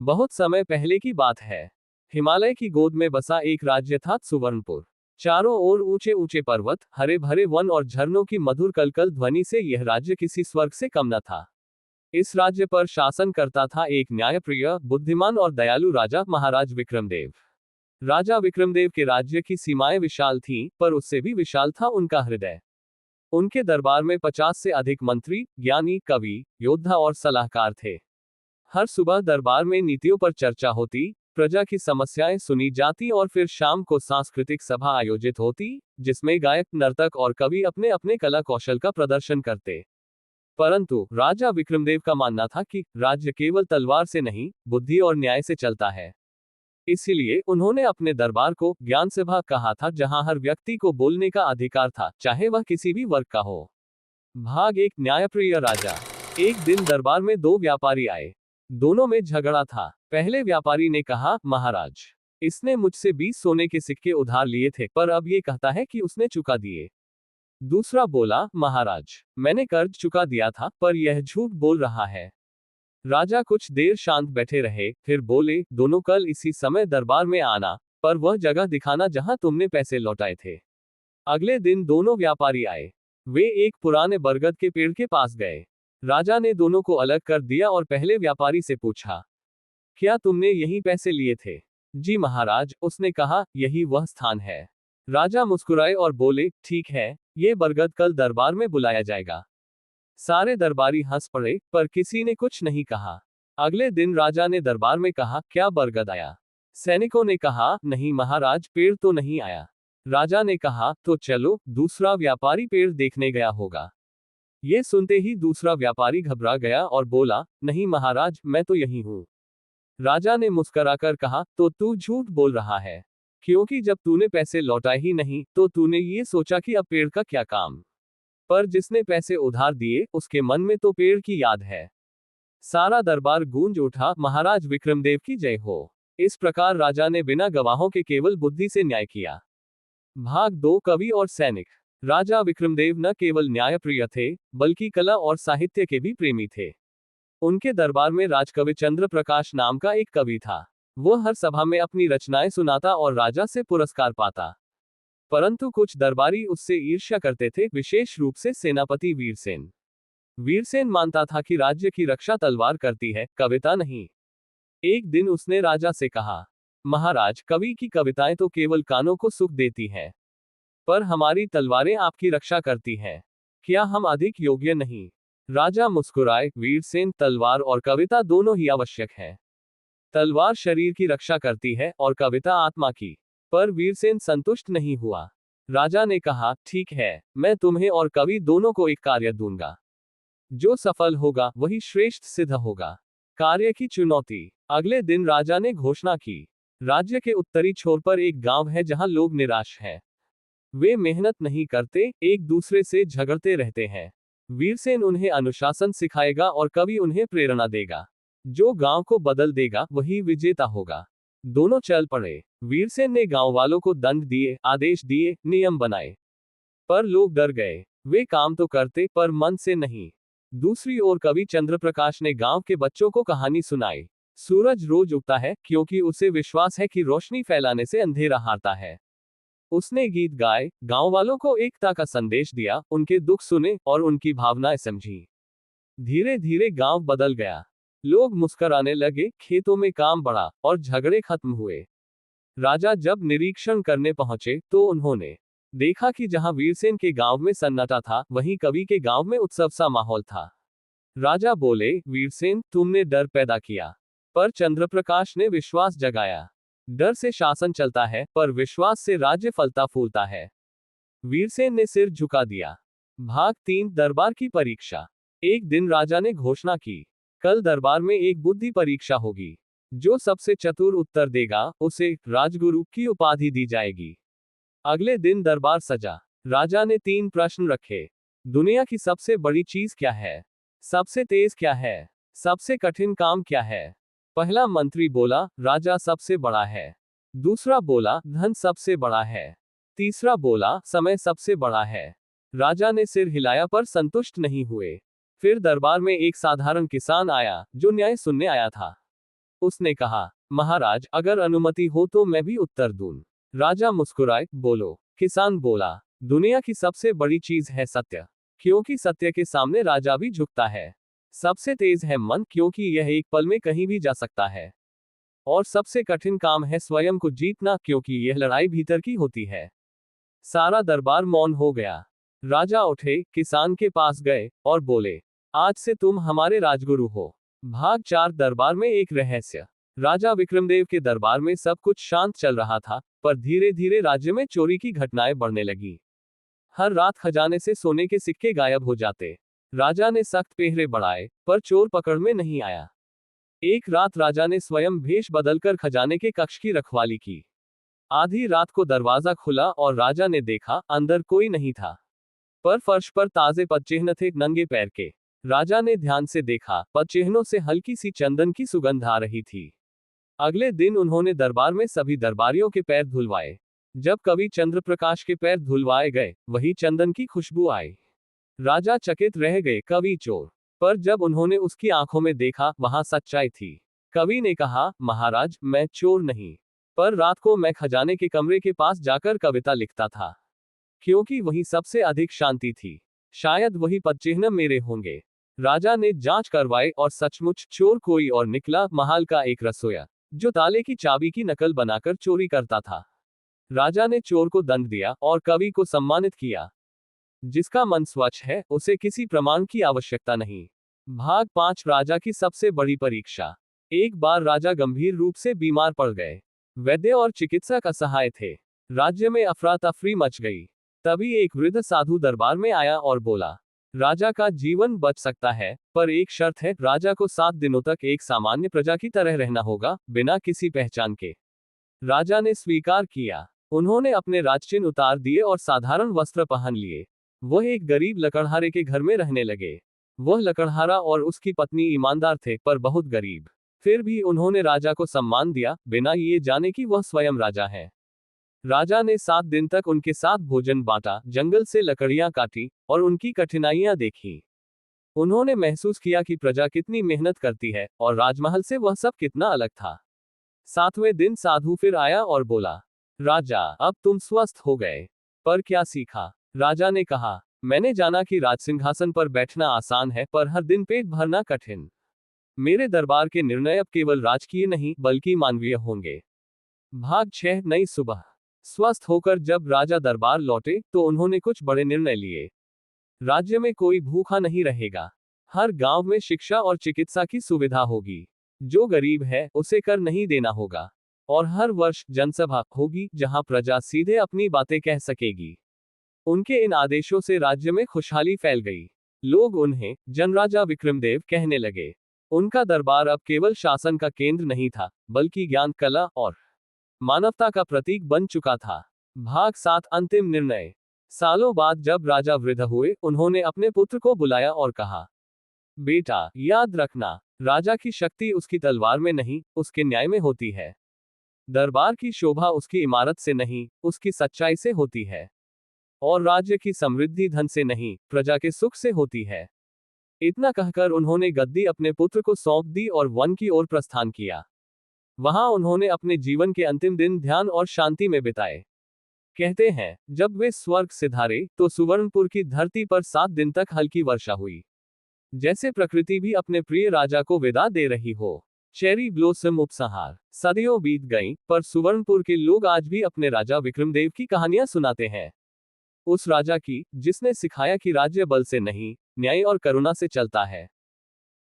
बहुत समय पहले की बात है। हिमालय की गोद में बसा एक राज्य था, सुवर्णपुर। चारों ओर ऊंचे ऊंचे पर्वत, हरे भरे वन और झरनों की मधुर कलकल ध्वनि से यह राज्य किसी स्वर्ग से कम न था। इस राज्य पर शासन करता था एक न्यायप्रिय, बुद्धिमान और दयालु राजा, महाराज विक्रमदेव। राजा विक्रमदेव के राज्य की सीमाएं विशाल थीं, पर उससे भी विशाल था उनका हृदय। उनके दरबार में 50 से अधिक मंत्री, ज्ञानी, कवि, योद्धा और सलाहकार थे। हर सुबह दरबार में नीतियों पर चर्चा होती, प्रजा की समस्याएं सुनी जाती और फिर शाम को सांस्कृतिक सभा आयोजित होती, जिसमें गायक, नर्तक और कवि अपने अपने कला कौशल का प्रदर्शन करते। परंतु राजा विक्रमदेव का मानना था कि राज्य केवल तलवार से नहीं, बुद्धि और न्याय से चलता है। इसीलिए उन्होंने अपने दरबार को ज्ञान सभा कहा था, जहां हर व्यक्ति को बोलने का अधिकार था, चाहे वह किसी भी वर्ग का हो। भाग एक, न्यायप्रिय राजा। एक दिन दरबार में दो व्यापारी आए। दोनों में झगड़ा था। पहले व्यापारी ने कहा, महाराज, इसने मुझसे 20 सोने के सिक्के उधार लिए थे, पर अब ये कहता है कि उसने चुका दिए। दूसरा बोला, महाराज, मैंने कर्ज चुका दिया था, पर यह झूठ बोल रहा है। राजा कुछ देर शांत बैठे रहे, फिर बोले, दोनों कल इसी समय दरबार में आना, पर वह जगह दिखाना जहां तुमने पैसे लौटाए थे। अगले दिन दोनों व्यापारी आए। वे एक पुराने बरगद के पेड़ के पास गए। राजा ने दोनों को अलग कर दिया और पहले व्यापारी से पूछा, क्या तुमने यहीं पैसे लिए थे? जी महाराज, उसने कहा, यही वह स्थान है। राजा मुस्कुराए और बोले, ठीक है, ये बरगद कल दरबार में बुलाया जाएगा। सारे दरबारी हंस पड़े, पर किसी ने कुछ नहीं कहा। अगले दिन राजा ने दरबार में कहा, क्या बरगद आया? सैनिकों ने कहा, नहीं महाराज, पेड़ तो नहीं आया। राजा ने कहा, तो चलो, दूसरा व्यापारी पेड़ देखने गया होगा। ये सुनते ही दूसरा व्यापारी घबरा गया और बोला, नहीं महाराज, मैं तो यही हूं। राजा ने मुस्कुराकर कहा, तो तू झूठ बोल रहा है, क्योंकि जब तूने पैसे लौटाए ही नहीं, तो तूने ये सोचा कि अब पेड़ का क्या काम। पर जिसने पैसे उधार दिए, उसके मन में तो पेड़ की याद है। सारा दरबार गूंज उठा, महाराज विक्रमदेव की जय हो। इस प्रकार राजा ने बिना गवाहों के केवल बुद्धि से न्याय किया। भाग दो, कवि और सैनिक। राजा विक्रमदेव न केवल न्यायप्रिय थे, बल्कि कला और साहित्य के भी प्रेमी थे। उनके दरबार में राजकवि चंद्र प्रकाश नाम का एक कवि था। वह हर सभा में अपनी रचनाएं सुनाता और राजा से पुरस्कार पाता। परंतु कुछ दरबारी उससे ईर्ष्या करते थे, विशेष रूप से सेनापति वीरसेन। वीरसेन मानता था कि राज्य की रक्षा तलवार करती है, कविता नहीं। एक दिन उसने राजा से कहा, महाराज, कवि की कविताएं तो केवल कानों को सुख देती हैं, पर हमारी तलवारें आपकी रक्षा करती हैं। क्या हम अधिक योग्य नहीं? राजा मुस्कुराए, वीरसेन, तलवार और कविता दोनों ही आवश्यक है। तलवार शरीर की रक्षा करती है और कविता आत्मा की। पर वीरसेन संतुष्ट नहीं हुआ। राजा ने कहा, ठीक है, मैं तुम्हें और कवि दोनों को एक कार्य दूंगा। जो सफल होगा वही श्रेष्ठ सिद्ध होगा। कार्य की चुनौती। अगले दिन राजा ने घोषणा की, राज्य के उत्तरी छोर पर एक गांव है जहां लोग निराश हैं। वे मेहनत नहीं करते, एक दूसरे से झगड़ते रहते हैं। वीरसेन उन्हें अनुशासन सिखाएगा और कवि उन्हें प्रेरणा देगा। जो गांव को बदल देगा वही विजेता होगा। दोनों चल पड़े। वीरसेन ने गांव वालों को दंड दिए, आदेश दिए, नियम बनाए। पर लोग डर गए। वे काम तो करते, पर मन से नहीं। दूसरी ओर कवि चंद्रप्रकाश ने गांव के बच्चों को कहानी सुनाई। सूरज रोज उगता है, क्योंकि उसे विश्वास है कि रोशनी फैलाने से अंधेरा हारता है। उसने गीत गाए, गांव वालों को एकता का संदेश दिया, उनके दुख सुने और उनकी भावनाएं समझी। धीरे धीरे गांव बदल गया। लोग मुस्कुराने लगे, खेतों में काम बढ़ा और झगड़े खत्म हुए। राजा जब निरीक्षण करने पहुंचे, तो उन्होंने देखा कि जहां वीरसेन के गांव में सन्नाटा था, वहीं कवि के गांव में उत्सव सा माहौल था। राजा बोले, वीरसेन, तुमने डर पैदा किया, पर चंद्रप्रकाश ने विश्वास जगाया। डर से शासन चलता है, पर विश्वास से राज्य फलता फूलता है। वीरसेन ने सिर झुका दिया। भाग 3, दरबार की परीक्षा। एक दिन राजा ने घोषणा की, कल दरबार में एक बुद्धि परीक्षा होगी। जो सबसे चतुर उत्तर देगा, उसे राजगुरु की उपाधि दी जाएगी। अगले दिन दरबार सजा। राजा ने 3 प्रश्न रखे। दुनिया की सबसे बड़ी चीज क्या है? सबसे तेज क्या है? सबसे कठिन काम क्या है? पहला मंत्री बोला, राजा सबसे बड़ा है। दूसरा बोला, धन सबसे बड़ा है। तीसरा बोला, समय सबसे बड़ा है। राजा ने सिर हिलाया, पर संतुष्ट नहीं हुए। फिर दरबार में एक साधारण किसान आया, जो न्याय सुनने आया था। उसने कहा, महाराज अगर अनुमति हो तो मैं भी उत्तर दूं। राजा मुस्कुराए, बोलो। किसान बोला, दुनिया की सबसे बड़ी चीज है सत्य, क्योंकि सत्य के सामने राजा भी झुकता है। सबसे तेज है मन, क्योंकि यह एक पल में कहीं भी जा सकता है। और सबसे कठिन काम है स्वयं को जीतना, क्योंकि यह लड़ाई भीतर की होती है। सारा दरबार मौन हो गया। राजा उठे, किसान के पास गए और बोले, आज से तुम हमारे राजगुरु हो। भाग 4 दरबार में एक रहस्य। राजा विक्रमदेव के दरबार में सब कुछ शांत चल रहा था, पर धीरे धीरे राज्य में चोरी की घटनाएं बढ़ने लगी। हर रात खजाने से सोने के सिक्के गायब हो जाते। राजा ने सख्त पहरे बढ़ाए, पर चोर पकड़ में नहीं आया। एक रात राजा ने स्वयं भेष बदलकर खजाने के कक्ष की रखवाली की। आधी रात को दरवाजा खुला और राजा ने देखा, अंदर कोई नहीं था, पर फर्श पर ताजे पदचिह्न थे, नंगे पैर के। राजा ने ध्यान से देखा, पदचिह्नों से हल्की सी चंदन की सुगंध आ रही थी। अगले दिन उन्होंने दरबार में सभी दरबारियों के पैर धुलवाए। जब कवि चंद्रप्रकाश के पैर धुलवाए गए, वही चंदन की खुशबू आई। राजा चकित रह गए, कवि चोर। पर जब उन्होंने उसकी आंखों में देखा, वहां सच्चाई थी। कवि ने कहा, महाराज मैं चोर नहीं, पर रात को मैं खजाने के कमरे के पास जाकर कविता लिखता था, क्योंकि वही सबसे अधिक शांति थी। शायद वही पदचिह्न मेरे होंगे। राजा ने जांच करवाई और सचमुच चोर कोई और निकला, महाल का एक रसोया, जो ताले की चाबी की नकल बनाकर चोरी करता था। राजा ने चोर को दंड दिया और कवि को सम्मानित किया। जिसका मन स्वच्छ है, उसे किसी प्रमाण की आवश्यकता नहीं। भाग 5 राजा की सबसे बड़ी परीक्षा। एक बार राजा गंभीर रूप से बीमार पड़ गए। वैद्य और चिकित्सक असहाय थे। राज्य में अफरा तफरी मच गई। तभी एक वृद्ध साधु दरबार में आया और बोला, राजा का जीवन बच सकता है, पर एक शर्त है, राजा को 7 दिनों तक एक सामान्य प्रजा की तरह रहना होगा, बिना किसी पहचान के। राजा ने स्वीकार किया। उन्होंने अपने राजचिन्ह उतार दिए और साधारण वस्त्र पहन लिए। वह एक गरीब लकड़हारे के घर में रहने लगे। वह लकड़हारा और उसकी पत्नी ईमानदार थे, पर बहुत गरीब। फिर भी उन्होंने राजा को सम्मान दिया, बिना ये जाने कि वह स्वयं राजा है। राजा ने 7 दिन तक उनके साथ भोजन बांटा, जंगल से लकड़ियां काटी और उनकी कठिनाइयां देखी। उन्होंने महसूस किया कि प्रजा कितनी मेहनत करती है और राजमहल से वह सब कितना अलग था। 7वें दिन साधु फिर आया और बोला, राजा अब तुम स्वस्थ हो गए, पर क्या सीखा? राजा ने कहा, मैंने जाना कि राजसिंहासन पर बैठना आसान है, पर हर दिन पेट भरना कठिन। मेरे दरबार के निर्णय अब केवल राजकीय नहीं, बल्कि मानवीय होंगे। भाग 6 नई सुबह। स्वस्थ होकर जब राजा दरबार लौटे, तो उन्होंने कुछ बड़े निर्णय लिए। राज्य में कोई भूखा नहीं रहेगा। हर गांव में शिक्षा और चिकित्सा की सुविधा होगी। जो गरीब है, उसे कर नहीं देना होगा। और हर वर्ष जनसभा होगी, जहां प्रजा सीधे अपनी बातें कह सकेगी। उनके इन आदेशों से राज्य में खुशहाली फैल गई। लोग उन्हें जनराजा विक्रमदेव कहने लगे। उनका दरबार अब केवल शासन का केंद्र नहीं था, बल्कि ज्ञान, कला और मानवता का प्रतीक बन चुका था। भाग 7 अंतिम निर्णय। सालों बाद जब राजा वृद्ध हुए, उन्होंने अपने पुत्र को बुलाया और कहा, बेटा याद रखना, राजा की शक्ति उसकी तलवार में नहीं, उसके न्याय में होती है। दरबार की शोभा उसकी इमारत से नहीं, उसकी सच्चाई से होती है। और राज्य की समृद्धि धन से नहीं, प्रजा के सुख से होती है। इतना कहकर उन्होंने गद्दी अपने पुत्र को सौंप दी और वन की ओर प्रस्थान किया। वहां उन्होंने अपने जीवन के अंतिम दिन ध्यान और शांति में बिताए। कहते हैं, जब वे स्वर्ग सिधारे, तो सुवर्णपुर की धरती पर 7 दिन तक हल्की वर्षा हुई, जैसे प्रकृति भी अपने प्रिय राजा को विदा दे रही हो। चेरी ब्लॉसम उपसंहार। सदियों बीत गईं, पर सुवर्णपुर के लोग आज भी अपने राजा विक्रमदेव की कहानियां सुनाते हैं। उस राजा की, जिसने सिखाया कि राज्य बल से नहीं, न्याय और करुणा से चलता है।